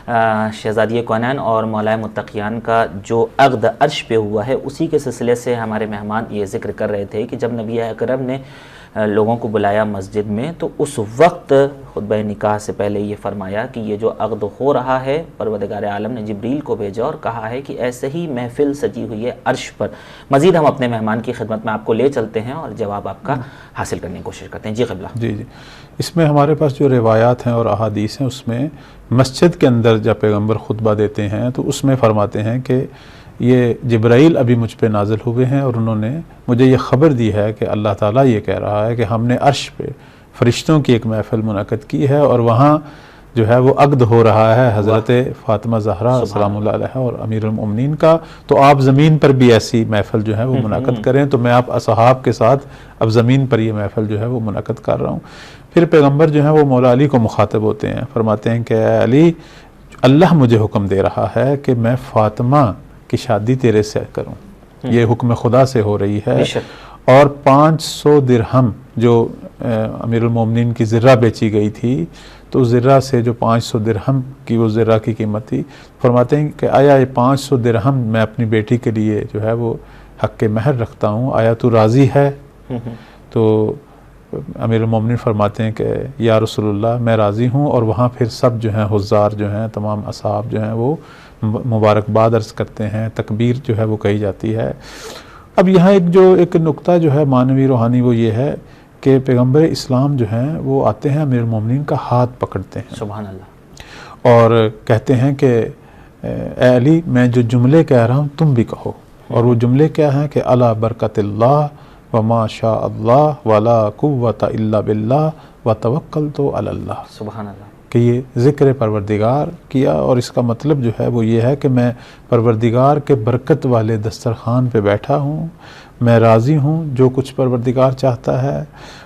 شہزادی کونین اور مولا متقیان کا جو عقد عرش پہ ہوا ہے، اسی کے سلسلے سے ہمارے مہمان یہ ذکر کر رہے تھے کہ جب نبی اکرم نے لوگوں کو بلایا مسجد میں تو اس وقت خطبہ نکاح سے پہلے یہ فرمایا کہ یہ جو عقد ہو رہا ہے، پروردگار عالم نے جبریل کو بھیجا اور کہا ہے کہ ایسے ہی محفل سجی ہوئی ہے عرش پر۔ مزید ہم اپنے مہمان کی خدمت میں آپ کو لے چلتے ہیں اور جواب آپ کا حاصل کرنے کی کوشش کرتے ہیں۔ جی قبلہ۔ جی اس میں ہمارے پاس جو روایات ہیں اور احادیث ہیں، اس میں مسجد کے اندر جب پیغمبر خطبہ دیتے ہیں تو اس میں فرماتے ہیں کہ یہ جبرائیل ابھی مجھ پہ نازل ہوئے ہیں اور انہوں نے مجھے یہ خبر دی ہے کہ اللہ تعالیٰ یہ کہہ رہا ہے کہ ہم نے عرش پہ فرشتوں کی ایک محفل منعقد کی ہے اور وہاں جو ہے وہ عقد ہو رہا ہے حضرت فاطمہ زہرا سلام اللہ علیہا اور امیر المؤمنین کا، تو آپ زمین پر بھی ایسی محفل جو ہے وہ منعقد کریں۔ تو میں آپ اصحاب کے ساتھ اب زمین پر یہ محفل جو ہے وہ منعقد کر رہا ہوں۔ پھر پیغمبر جو ہے وہ مولا علی کو مخاطب ہوتے ہیں، فرماتے ہیں کہ اے علی، اللہ مجھے حکم دے رہا ہے کہ میں فاطمہ کی شادی تیرے سے کروں، یہ حکم خدا سے ہو رہی ہے، اور 500 درہم جو امیر المومنین کی زرہ بیچی گئی تھی، تو زرہ سے جو 500 درہم کی وہ زرہ کی قیمت تھی، فرماتے ہیں کہ آیا یہ 500 درہم میں اپنی بیٹی کے لیے جو ہے وہ حق مہر رکھتا ہوں، آیا تو راضی ہے؟ تو امیر المومنین فرماتے ہیں کہ یا رسول اللہ میں راضی ہوں، اور وہاں پھر سب جو ہیں حضار جو ہیں تمام اصحاب جو ہیں وہ مبارکباد عرض کرتے ہیں، تکبیر جو ہے وہ کہی جاتی ہے۔ اب یہاں ایک نقطہ جو ہے معنوی روحانی وہ یہ ہے کہ پیغمبر اسلام جو ہیں وہ آتے ہیں امیر المومنین کا ہاتھ پکڑتے ہیں، سبحان اللہ، اور کہتے ہیں کہ اے علی میں جو جملے کہہ رہا ہوں تم بھی کہو، اور وہ جملے کیا ہیں کہ الا برکت اللہ وما شاء اللہ ولا قوت الا باللہ وتوکلت علی اللہ، سبحان اللہ، کہ یہ ذکر پروردگار کیا، اور اس کا مطلب جو ہے وہ یہ ہے کہ میں پروردگار کے برکت والے دسترخوان پہ بیٹھا ہوں، میں راضی ہوں جو کچھ پروردگار چاہتا ہے،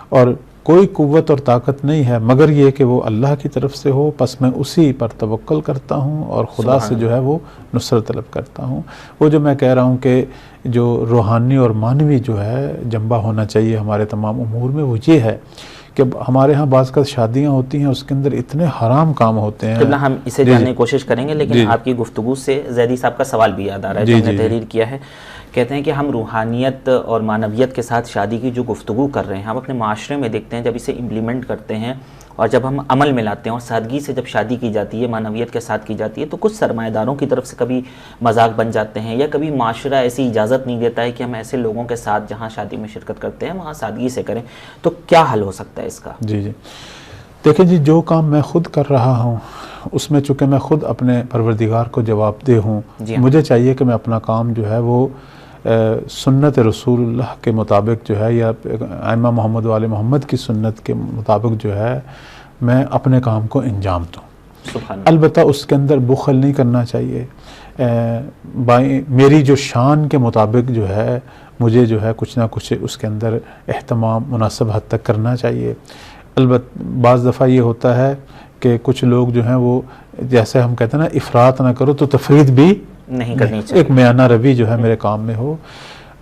اور کوئی قوت اور طاقت نہیں ہے مگر یہ کہ وہ اللہ کی طرف سے ہو، پس میں اسی پر توکل کرتا ہوں اور خدا سے جو ہے وہ نصرت طلب کرتا ہوں۔ وہ جو میں کہہ رہا ہوں کہ جو روحانی اور معنوی جو ہے جنبہ ہونا چاہیے ہمارے تمام امور میں، وہ یہ ہے کہ ہمارے ہاں بعض کا شادیاں ہوتی ہیں اس کے اندر اتنے حرام کام ہوتے ہیں۔ ہم اسے جاننے کی کوشش کریں گے، لیکن آپ کی گفتگو سے زیدی صاحب کا سوال بھی یاد آ رہا ہے جو ہم نے تحریر کیا ہے۔ کہتے ہیں کہ ہم روحانیت اور معنویت کے ساتھ شادی کی جو گفتگو کر رہے ہیں، ہم اپنے معاشرے میں دیکھتے ہیں جب اسے امپلیمنٹ کرتے ہیں اور جب ہم عمل میں لاتے ہیں اور سادگی سے جب شادی کی جاتی ہے، معنویت کے ساتھ کی جاتی ہے، تو کچھ سرمایہ داروں کی طرف سے کبھی مذاق بن جاتے ہیں، یا کبھی معاشرہ ایسی اجازت نہیں دیتا ہے کہ ہم ایسے لوگوں کے ساتھ جہاں شادی میں شرکت کرتے ہیں وہاں سادگی سے کریں، تو کیا حل ہو سکتا ہے اس کا؟ جی دیکھیں جی، جو کام میں خود کر رہا ہوں اس میں چونکہ میں خود اپنے پروردگار کو جواب دہ ہوں، مجھے چاہیے کہ میں اپنا کام جو ہے وہ سنت رسول اللہ کے مطابق جو ہے، یا ائمہ محمد و آل محمد کی سنت کے مطابق جو ہے میں اپنے کام کو انجام دوں۔ البتہ اس کے اندر بخل نہیں کرنا چاہیے، میری جو شان کے مطابق جو ہے مجھے جو ہے کچھ نہ کچھ اس کے اندر اہتمام مناسب حد تک کرنا چاہیے۔ البتہ بعض دفعہ یہ ہوتا ہے کہ کچھ لوگ جو ہیں وہ جیسے ہم کہتے ہیں نا افراط نہ کرو تو تفرید بھی نہیں کرنی چاہیے، ایک میانہ روی جو ہے میرے کام میں ہو۔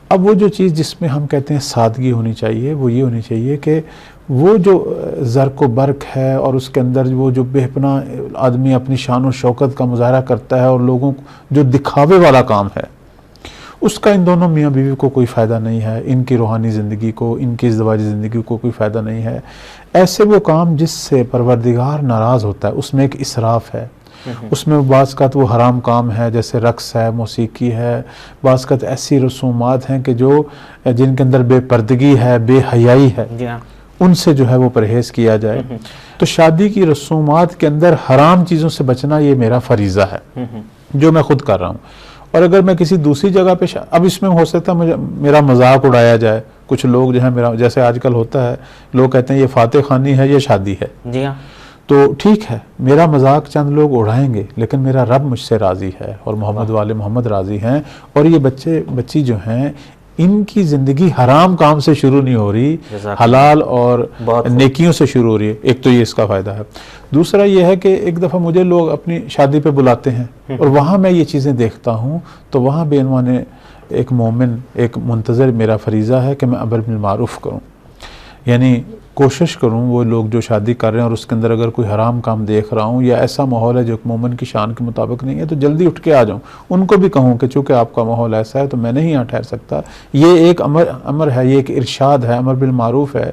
اب وہ جو چیز جس میں ہم کہتے ہیں سادگی ہونی چاہیے، وہ یہ ہونی چاہیے کہ وہ جو زرق و برق ہے اور اس کے اندر وہ جو بے پناہ آدمی اپنی شان و شوکت کا مظاہرہ کرتا ہے اور لوگوں کو جو دکھاوے والا کام ہے، اس کا ان دونوں میاں بیوی کو کوئی فائدہ نہیں ہے، ان کی روحانی زندگی کو، ان کی ازدواجی زندگی کو کوئی فائدہ نہیں ہے۔ ایسے وہ کام جس سے پروردگار ناراض ہوتا ہے اس میں ایک اسراف ہے، اس میں بعض کا تو وہ حرام کام ہے جیسے رقص ہے، موسیقی ہے، بعض کا ایسی رسومات ہیں کہ جو جن کے اندر بے پردگی ہے، بے حیائی ہے، ان سے جو ہے وہ پرہیز کیا جائے۔ تو شادی کی رسومات کے اندر حرام چیزوں سے بچنا یہ میرا فریضہ ہے جو میں خود کر رہا ہوں۔ اور اگر میں کسی دوسری جگہ پہ اب اس میں ہو سکتا ہے میرا مذاق اڑایا جائے، کچھ لوگ جو ہے میرا جیسے آج کل ہوتا ہے لوگ کہتے ہیں یہ فاتح خانی ہے، یہ شادی ہے، جی ہاں، تو ٹھیک ہے میرا مذاق چند لوگ اڑائیں گے لیکن میرا رب مجھ سے راضی ہے اور محمد والے محمد راضی ہیں، اور یہ بچی جو ہیں ان کی زندگی حرام کام سے شروع نہیں ہو رہی، حلال اور نیکیوں سے شروع ہو رہی ہے۔ ایک تو یہ اس کا فائدہ ہے، دوسرا یہ ہے کہ ایک دفعہ مجھے لوگ اپنی شادی پہ بلاتے ہیں اور وہاں میں یہ چیزیں دیکھتا ہوں تو وہاں بے عنوان ایک مومن، ایک منتظر میرا فریضہ ہے کہ میں امر بالمعروف کروں۔ یعنی کوشش کروں وہ لوگ جو شادی کر رہے ہیں اور اس کے اندر اگر کوئی حرام کام دیکھ رہا ہوں یا ایسا ماحول ہے جو مومن کی شان کے مطابق نہیں ہے تو جلدی اٹھ کے آ جاؤں. ان کو بھی کہوں کہ چونکہ آپ کا ماحول ایسا ہے تو میں نہیں یہاں ٹھہر سکتا. یہ ایک امر ہے, یہ ایک ارشاد ہے, امر بالمعروف ہے,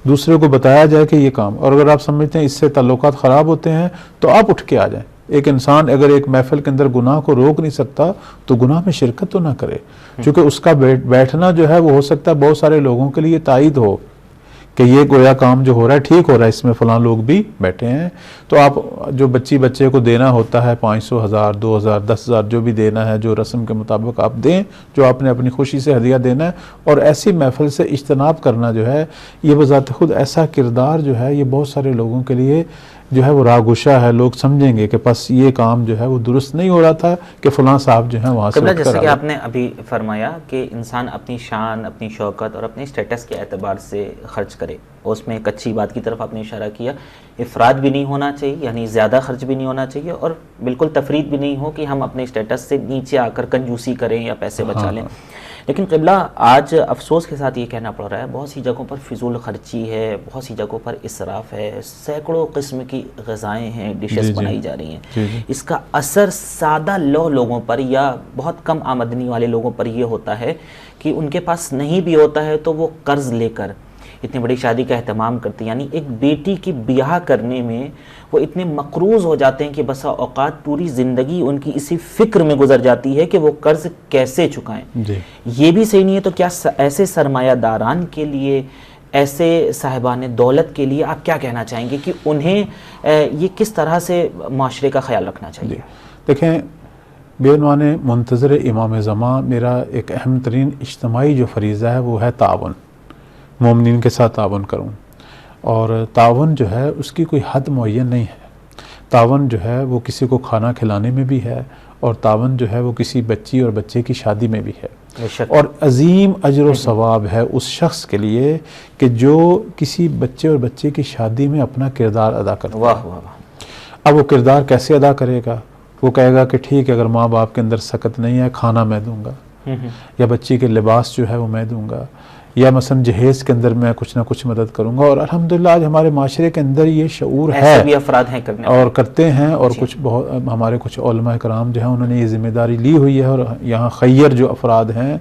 دوسرے کو بتایا جائے کہ یہ کام. اور اگر آپ سمجھتے ہیں اس سے تعلقات خراب ہوتے ہیں تو آپ اٹھ کے آ جائیں. ایک انسان اگر ایک محفل کے اندر گناہ کو روک نہیں سکتا تو گناہ میں شرکت تو نہ کرے, چونکہ اس کا بیٹھنا جو ہے وہ ہو سکتا ہے بہت سارے لوگوں کے لیے تائید ہو کہ یہ گویا کام جو ہو رہا ہے ٹھیک ہو رہا ہے, اس میں فلاں لوگ بھی بیٹھے ہیں. تو آپ جو بچے کو دینا ہوتا ہے 500, 1000, 2000, 10,000 جو بھی دینا ہے, جو رسم کے مطابق آپ دیں, جو آپ نے اپنی خوشی سے ہدیہ دینا ہے. اور ایسی محفل سے اجتناب کرنا جو ہے یہ بذات خود ایسا کردار جو ہے یہ بہت سارے لوگوں کے لیے جو ہے وہ راگوشہ ہے. لوگ سمجھیں گے کہ پس یہ کام جو ہے وہ درست نہیں ہو رہا تھا کہ فلاں صاحب جو ہیں وہاں سے جیسے کہ آپ نے ابھی فرمایا کہ انسان اپنی شان, اپنی شوکت اور اپنے اسٹیٹس کے اعتبار سے خرچ کرے, اس میں ایک اچھی بات کی طرف آپ نے اشارہ کیا. افراد بھی نہیں ہونا چاہیے, یعنی زیادہ خرچ بھی نہیں ہونا چاہیے, اور بالکل تفرید بھی نہیں ہو کہ ہم اپنے اسٹیٹس سے نیچے آ کر کنجوسی کریں یا پیسے بچا لیں. لیکن قبلہ آج افسوس کے ساتھ یہ کہنا پڑ رہا ہے بہت سی جگہوں پر فضول خرچی ہے, بہت سی جگہوں پر اسراف ہے, سینکڑوں قسم کی غذائیں ہیں, ڈشز بنائی جا رہی ہیں. اس کا اثر سادہ لوگوں پر یا بہت کم آمدنی والے لوگوں پر یہ ہوتا ہے کہ ان کے پاس نہیں بھی ہوتا ہے تو وہ قرض لے کر اتنی بڑی شادی کا اہتمام کرتے ہیں. یعنی ایک بیٹی کی بیاہ کرنے میں وہ اتنے مقروض ہو جاتے ہیں کہ بسا اوقات پوری زندگی ان کی اسی فکر میں گزر جاتی ہے کہ وہ قرض کیسے چکائیں. یہ بھی صحیح نہیں ہے. تو کیا ایسے سرمایہ داران کے لیے, ایسے صاحبان دولت کے لیے آپ کیا کہنا چاہیں گے کہ انہیں یہ کس طرح سے معاشرے کا خیال رکھنا چاہیے؟ دیکھیں بے عنوان منتظر امام زمان میرا ایک اہم ترین اجتماعی جو فریضہ ہے وہ ہے تعاون, مومنین کے ساتھ تعاون کروں. اور تعاون جو ہے اس کی کوئی حد معین نہیں ہے. تعاون جو ہے وہ کسی کو کھانا کھلانے میں بھی ہے, اور تعاون جو ہے وہ کسی بچی اور بچے کی شادی میں بھی ہے. اور عظیم اجر و ثواب ہے اس شخص کے لیے کہ جو کسی بچے اور بچے کی شادی میں اپنا کردار ادا کرتا ہے. اب وہ کردار کیسے ادا کرے گا؟ وہ کہے گا کہ ٹھیک ہے اگر ماں باپ کے اندر سکت نہیں ہے کھانا میں دوں گا, یا بچی کے لباس جو ہے وہ میں دوں گا, یا مثلا جہیز کے اندر میں کچھ نہ کچھ مدد کروں گا. اور الحمدللہ آج ہمارے معاشرے کے اندر یہ شعور ہے, ایسے بھی افراد ہیں کرنے اور کرتے ہیں. اور کچھ بہت ہمارے کچھ علماء کرام جو ہیں انہوں نے یہ ذمہ داری لی ہوئی ہے, اور یہاں خیر جو افراد ہیں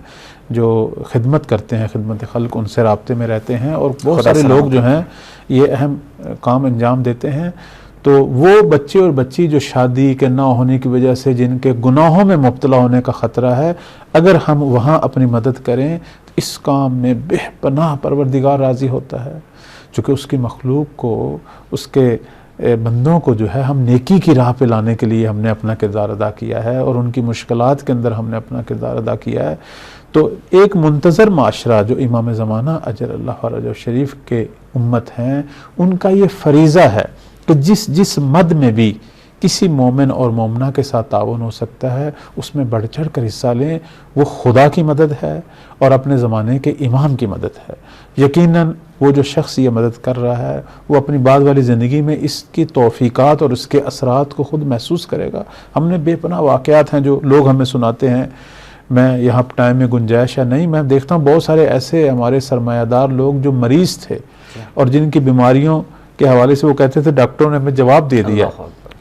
جو خدمت کرتے ہیں, خدمت خلق, ان سے رابطے میں رہتے ہیں, اور بہت سارے لوگ جو ہیں یہ اہم کام انجام دیتے ہیں. تو وہ بچے اور بچی جو شادی کے نہ ہونے کی وجہ سے جن کے گناہوں میں مبتلا ہونے کا خطرہ ہے, اگر ہم وہاں اپنی مدد کریں تو اس کام میں بے پناہ پروردگار راضی ہوتا ہے. چونکہ اس کی مخلوق کو, اس کے بندوں کو جو ہے ہم نیکی کی راہ پہ لانے کے لیے ہم نے اپنا کردار ادا کیا ہے, اور ان کی مشکلات کے اندر ہم نے اپنا کردار ادا کیا ہے. تو ایک منتظر معاشرہ جو امام زمانہ اجر اللہ فرجہ شریف کے امت ہیں, ان کا یہ فریضہ ہے کہ جس مد میں بھی کسی مومن اور مومنہ کے ساتھ تعاون ہو سکتا ہے اس میں بڑھ چڑھ کر حصہ لیں. وہ خدا کی مدد ہے اور اپنے زمانے کے امام کی مدد ہے. یقیناً وہ جو شخص یہ مدد کر رہا ہے وہ اپنی بعد والی زندگی میں اس کی توفیقات اور اس کے اثرات کو خود محسوس کرے گا. ہم نے بے پناہ واقعات ہیں جو لوگ ہمیں سناتے ہیں, میں یہاں ٹائم میں گنجائش ہے نہیں, میں دیکھتا ہوں بہت سارے ایسے ہمارے سرمایہ دار لوگ جو مریض تھے اور جن کی بیماریوں کے حوالے سے وہ کہتے تھے ڈاکٹروں نے ہمیں جواب دے دیا,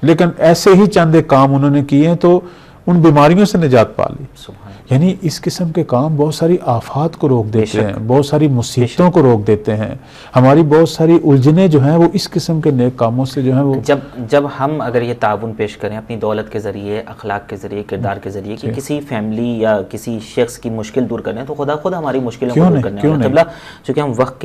لیکن ایسے ہی چند ایک کام انہوں نے کیے تو ان بیماریوں سے نجات پا لی. یعنی اس قسم کے کام بہت ساری آفات کو روک دیتے ہیں, بہت ساری مصیبتوں کو روک دیتے ہیں. ہماری بہت ساری الجھنیں جو ہیں وہ اس قسم کے نیک کاموں سے جو ہیں وہ جب ہم اگر یہ تعاون پیش کریں اپنی دولت کے ذریعے, اخلاق کے ذریعے, کردار کے ذریعے کہ کسی فیملی یا کسی شخص کی مشکل دور کریں تو خدا خود ہماری مشکلوں کو دور کرنے والا. چونکہ ہم وقت